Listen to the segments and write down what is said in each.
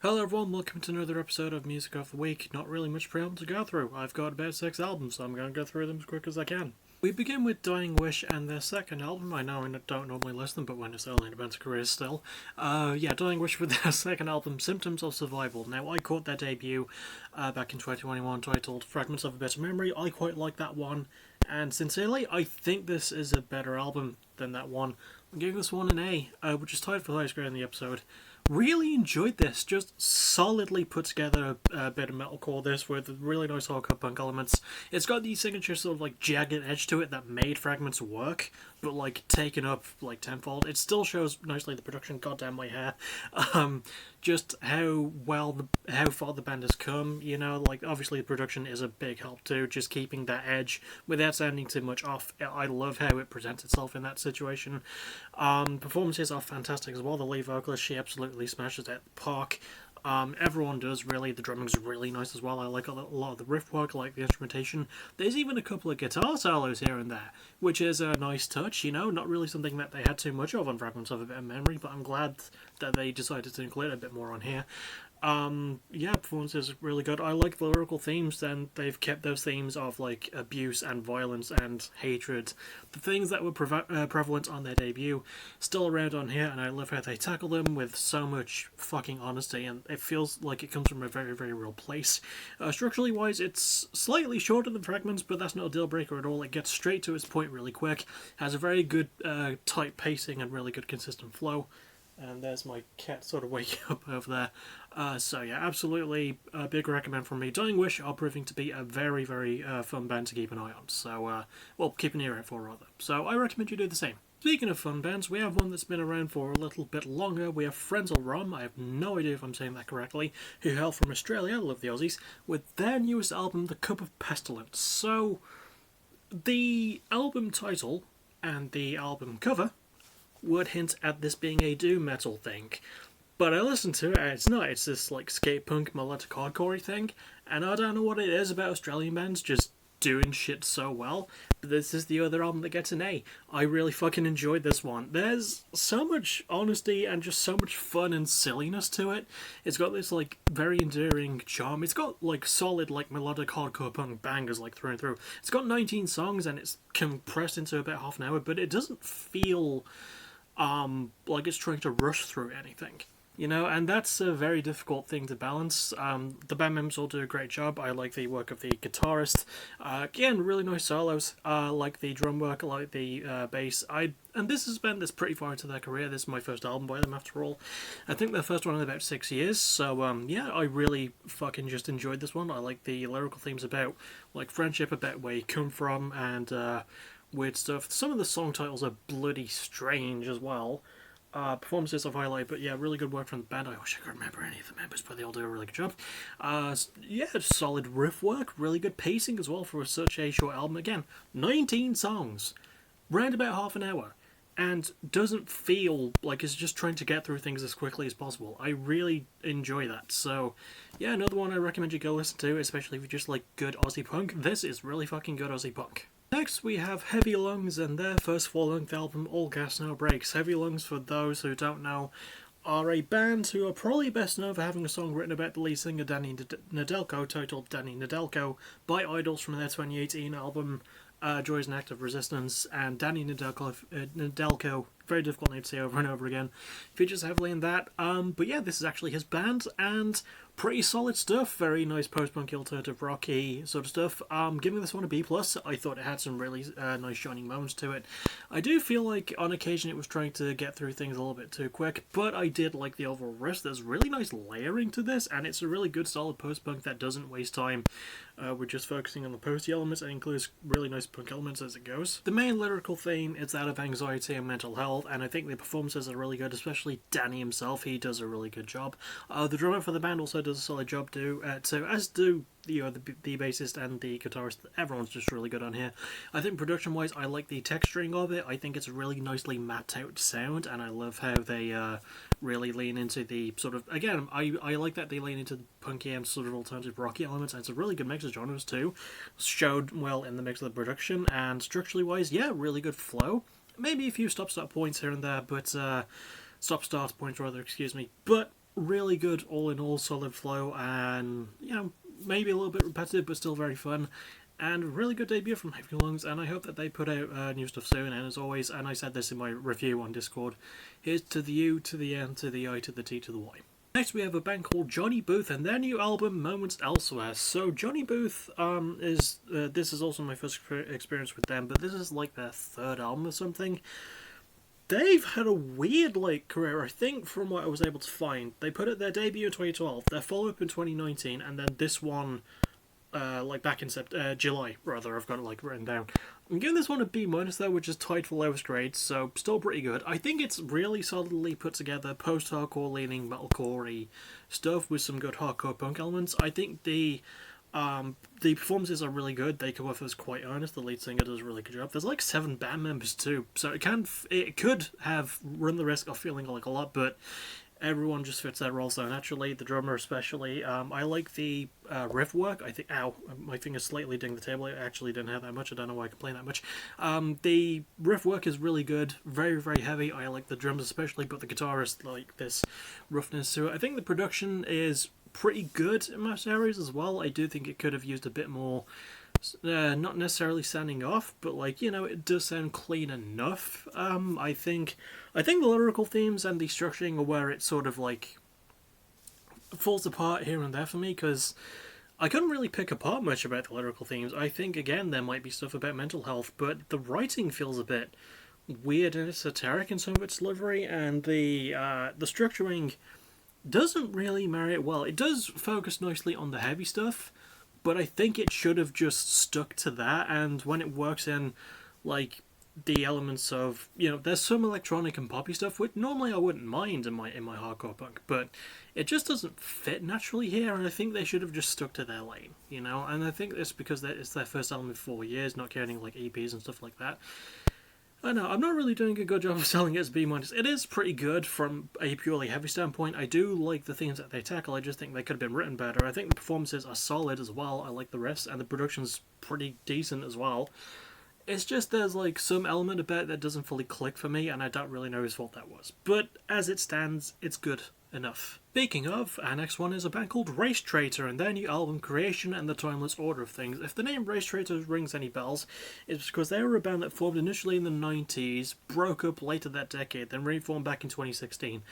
Hello everyone, welcome to another episode of Music of the Week. Not really much preamble to go through. I've got about 6 albums, so I'm going to go through them as quick as I can. We begin with Dying Wish and their second album. I know I don't normally list them, but when it's early in a band's career still. Dying Wish with their second album, Symptoms of Survival. Now, I caught their debut back in 2021 titled Fragments of a Better Memory. I quite like that one, and sincerely, I think this is a better album than that one. I'm giving this one an A, which is tied for the highest grade in the episode. Really enjoyed this. Just solidly put together a bit of metalcore this with really nice hardcore punk elements. It's got the signature sort of like jagged edge to it that made Fragments work, but like taken up like tenfold. It still shows nicely the production. Goddamn my hair. Just how far the band has come. You know, like obviously the production is a big help too. Just keeping that edge without sounding too much off. I love how it presents itself in that situation. Performances are fantastic as well. The lead vocalist, she absolutely smashes at the park. Everyone does, really. The drumming's really nice as well. I like a lot of the riff work, I like the instrumentation. There's even a couple of guitar solos here and there, which is a nice touch, you know, not really something that they had too much of on Fragments of a Better Memory, but I'm glad that they decided to include a bit more on here. Performance is really good. I like the lyrical themes, and they've kept those themes of like abuse and violence and hatred, the things that were prevalent on their debut, still around on here, and I love how they tackle them with so much fucking honesty, and it feels like it comes from a very, very real place. Structurally wise, it's slightly shorter than Fragments, but that's not a deal breaker at all. It gets straight to its point really quick, has a very good tight pacing and really good consistent flow. And there's my cat sort of waking up over there. Absolutely a big recommend from me. Dying Wish are proving to be a very, very fun band to keep an eye on. Keep an ear out for, rather. So I recommend you do the same. Speaking of fun bands, we have one that's been around for a little bit longer. We have Frenzal Rhomb, I have no idea if I'm saying that correctly, who hail from Australia, I love the Aussies, with their newest album, The Cup of Pestilence. So, the album title and the album cover would hint at this being a doom metal thing. But I listened to it and it's not. It's this like skate punk melodic hardcore thing, and I don't know what it is about Australian bands just doing shit so well. But this is the other album that gets an A. I really fucking enjoyed this one. There's so much honesty and just so much fun and silliness to it. It's got this like very endearing charm. It's got like solid like melodic hardcore punk bangers like through and through. It's got 19 songs and it's compressed into about half an hour, but it doesn't feel like it's trying to rush through anything, you know, and that's a very difficult thing to balance. The band members all do a great job. I like the work of the guitarist. Again, really nice solos. Like the drum work, I like the bass. And this is a band that's pretty far into their career. This is my first album by them, after all. I think their first one in about 6 years. So I really fucking just enjoyed this one. I like the lyrical themes about like friendship, about where you come from, and weird stuff. Some of the song titles are bloody strange as well. Performances I've highlighted, but yeah, really good work from the band. I wish I could remember any of the members, but they all do a really good job. Solid riff work, really good pacing as well for such a short album. Again, 19 songs, round about half an hour, and doesn't feel like it's just trying to get through things as quickly as possible. I really enjoy that. So, yeah, another one I recommend you go listen to, especially if you just like good Aussie punk. This is really fucking good Aussie punk. Next, we have Heavy Lungs and their first full-length album, All Gas No Brakes. Heavy Lungs, for those who don't know, are a band who are probably best known for having a song written about the lead singer Danny Nedelko, titled Danny Nedelko, by Idols from their 2018 album Joy is an Act of Resistance. And Danny Nedelko, very difficult name to say over and over again, features heavily in that. But yeah, this is actually his band, and pretty solid stuff. Very nice post-punk alternative rocky sort of stuff. Giving this one a B+. I thought it had some really nice shining moments to it. I do feel like on occasion it was trying to get through things a little bit too quick, but I did like the overall riff. There's really nice layering to this, and it's a really good solid post-punk that doesn't waste time. We're just focusing on the posty elements and includes really nice punk elements as it goes. The main lyrical theme is that of anxiety and mental health, and I think the performances are really good, especially Danny himself. He does a really good job. The drummer for the band also does a solid job too, as do the bassist and the guitarist. Everyone's just really good on here. I think production-wise, I like the texturing of it. I think it's a really nicely mapped out sound, and I love how they really lean into the sort of, again, I like that they lean into the punky and sort of alternative rocky elements, and it's a really good mix of genres too. Showed well in the mix of the production, and structurally wise, yeah, really good flow. Maybe a few stop-start points here and there, but stop-start points rather, excuse me, but really good all in all, solid flow, and maybe a little bit repetitive but still very fun. And a really good debut from Heavy Lungs, and I hope that they put out new stuff soon. And as always, and I said this in my review on Discord, here's to the U, to the N, to the I, to the T, to the Y. Next we have a band called Johnny Booth and their new album Moments Elsewhere. So Johnny Booth this is also my first experience with them, but this is like their third album or something. They've had a weird career, I think, from what I was able to find. They put out their debut in 2012, their follow-up in 2019, and then this one back in July, rather. I've got it written down. I'm giving this one a B- though, which is tied for lowest grade, so still pretty good. I think it's really solidly put together, post-hardcore leaning metalcore-y stuff with some good hardcore punk elements. I think the performances are really good. They come off as quite earnest. The lead singer does a really good job. There's 7 band members too, so it could have run the risk of feeling like a lot, but everyone just fits their role so naturally, the drummer especially. I like the riff work. I think, ow, my finger's slightly dinged the table. I actually didn't have that much. I don't know why I complain that much. The riff work is really good, very, very heavy. I like the drums especially, but the guitarist, this roughness to it. I think the production is pretty good in most areas as well. I do think it could have used a bit more, not necessarily sounding off, but it does sound clean enough. I think the lyrical themes and the structuring are where it sort of falls apart here and there for me, because I couldn't really pick apart much about the lyrical themes. I think again there might be stuff about mental health, but the writing feels a bit weird and esoteric in some of its delivery, and the structuring doesn't really marry it well. It does focus nicely on the heavy stuff, but I think it should have just stuck to that. And when it works in the elements of, there's some electronic and poppy stuff which normally I wouldn't mind in my hardcore punk, but it just doesn't fit naturally here, and I think they should have just stuck to their lane, and I think it's because it's their first album in 4 years, not counting EPs and stuff like that. I know, I'm not really doing a good job of selling it as B-. It is pretty good from a purely heavy standpoint. I do like the themes that they tackle. I just think they could have been written better. I think the performances are solid as well. I like the riffs, and the production's pretty decent as well. It's just there's some element about it that doesn't fully click for me, and I don't really know whose fault that was. But as it stands, it's good enough. Speaking of, our next one is a band called Race Traitor and their new album Creation and the Timeless Order of Things. If the name Race Traitor rings any bells, it's because they were a band that formed initially in the 90s, broke up later that decade, then reformed back in 2016.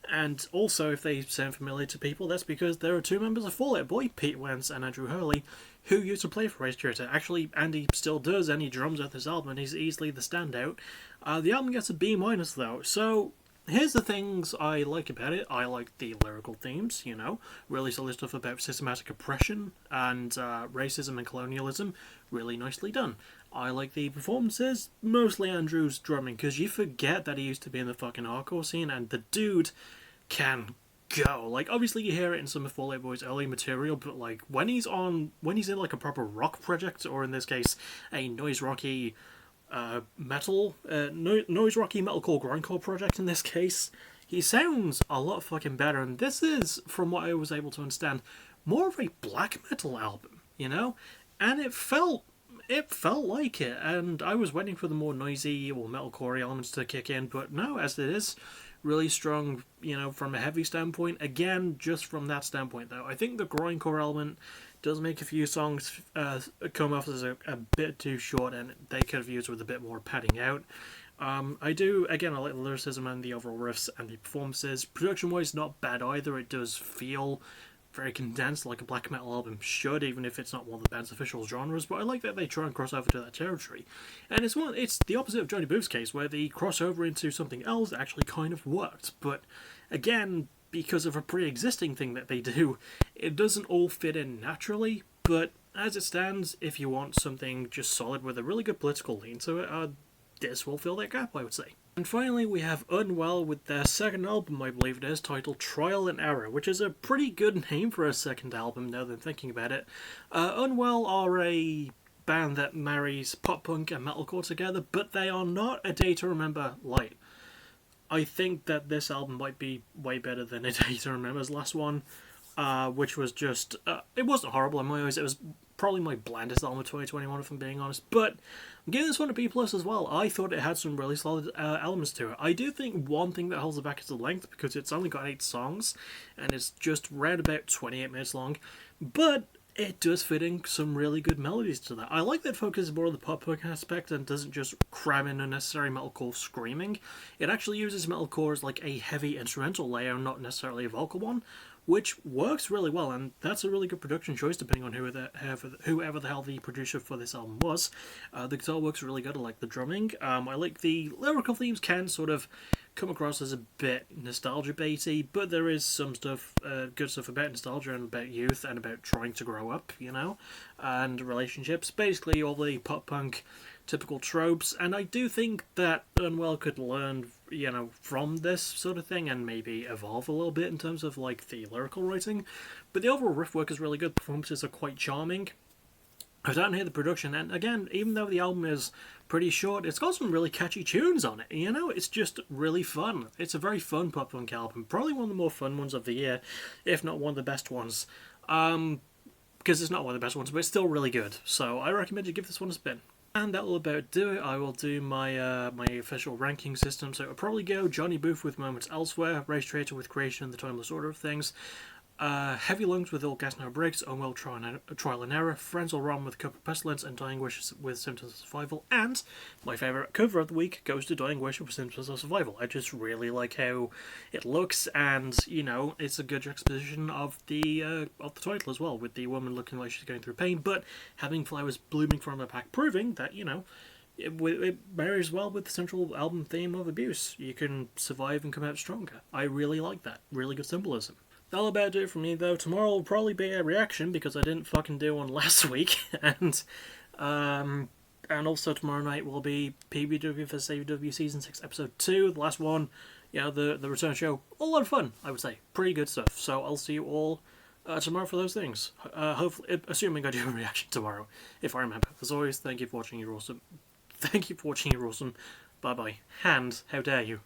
And also, if they sound familiar to people, that's because there are 2 members of Fall Out Boy, Pete Wentz and Andrew Hurley, who used to play for Race Traitor. Actually, Andy still does, and he drums at this album, and he's easily the standout. The album gets a B- though, so here's the things I like about it. I like the lyrical themes, really solid stuff about systematic oppression and racism and colonialism, really nicely done. I like the performances, mostly Andrew's drumming, because you forget that he used to be in the fucking hardcore scene, and the dude can go. Obviously you hear it in some of Fall Out Boy's early material, but when he's in a proper rock project, or in this case a noise rocky metalcore grindcore project in this case, he sounds a lot fucking better. And this is, from what I was able to understand, more of a black metal album, and it felt like it, and I was waiting for the more noisy or metalcore elements to kick in, but no, as it is, really strong, from a heavy standpoint. Again, just from that standpoint though, I think the grindcore element does make a few songs come off as a bit too short, and they could have used with a bit more padding out. I like the lyricism and the overall riffs and the performances. Production-wise, not bad either. It does feel very condensed, like a black metal album should, even if it's not one of the band's official genres, but I like that they try and cross over to that territory. And it's the opposite of Johnny Booth's case, where the crossover into something else actually kind of worked, but again, because of a pre-existing thing that they do, it doesn't all fit in naturally. But as it stands, if you want something just solid with a really good political lean to it, this will fill that gap, I would say. And finally, we have Unwell with their second album, I believe it is, titled Trial and Error, which is a pretty good name for a second album now that I'm thinking about it. Unwell are a band that marries pop punk and metalcore together, but they are not A Day to Remember light. I think that this album might be way better than A Day to Remember's last one, which was just, it wasn't horrible in my eyes. It was probably my blandest album of 2021 if I'm being honest, but I'm giving this one a B+ as well. I thought it had some really solid elements to it. I do think one thing that holds it back is the length, because it's only got 8 songs, and it's just round about 28 minutes long, but it does fit in some really good melodies to that. I like that it focuses more on the pop punk aspect and doesn't just cram in unnecessary metalcore screaming. It actually uses metalcore as like a heavy instrumental layer, not necessarily a vocal one, which works really well, and that's a really good production choice depending on whoever the hell the producer for this album was. The guitar works really good, I like the drumming. I like the lyrical themes can sort of come across as a bit nostalgia baity, but there is some stuff, good stuff about nostalgia and about youth and about trying to grow up, you know, and relationships. Basically all the pop punk typical tropes, and I do think that Unwell could learn, you know, from this sort of thing and maybe evolve a little bit in terms of like the lyrical writing. But the overall riff work is really good. Performances are quite charming. I don't hear the production, and again, even though the album is pretty short, it's got some really catchy tunes on it, you know? It's just really fun. It's a very fun pop punk album. Probably one of the more fun ones of the year, if not one of the best ones. Because it's not one of the best ones, but it's still really good. So I recommend you give this one a spin. And that will about do it. I will do my my official ranking system. So it'll probably go Johnny Booth with Moments Elsewhere, Race Traitor with Creation and the Timeless Order of Things, Heavy Lungs with All Gas Now Breaks, Unwell Trial and Error, Friends All Wrong with Cup of Pestilence, and Dying Wish with Symptoms of Survival. And my favourite cover of the week goes to Dying Wish with Symptoms of Survival. I just really like how it looks, and you know, it's a good juxtaposition of the title as well, with the woman looking like she's going through pain, but having flowers blooming from her back, proving that, you know, it marries well with the central album theme of abuse. You can survive and come out stronger. I really like that. Really good symbolism. That'll about do it for me, though. Tomorrow will probably be a reaction, because I didn't fucking do one last week, and also tomorrow night will be PBW for CW Season 6, Episode 2, the last one, you know, the return show. A lot of fun, I would say. Pretty good stuff. So I'll see you all tomorrow for those things. Hopefully, assuming I do a reaction tomorrow, if I remember. As always, thank you for watching, you're awesome. Thank you for watching, you're awesome. Bye-bye. And, how dare you.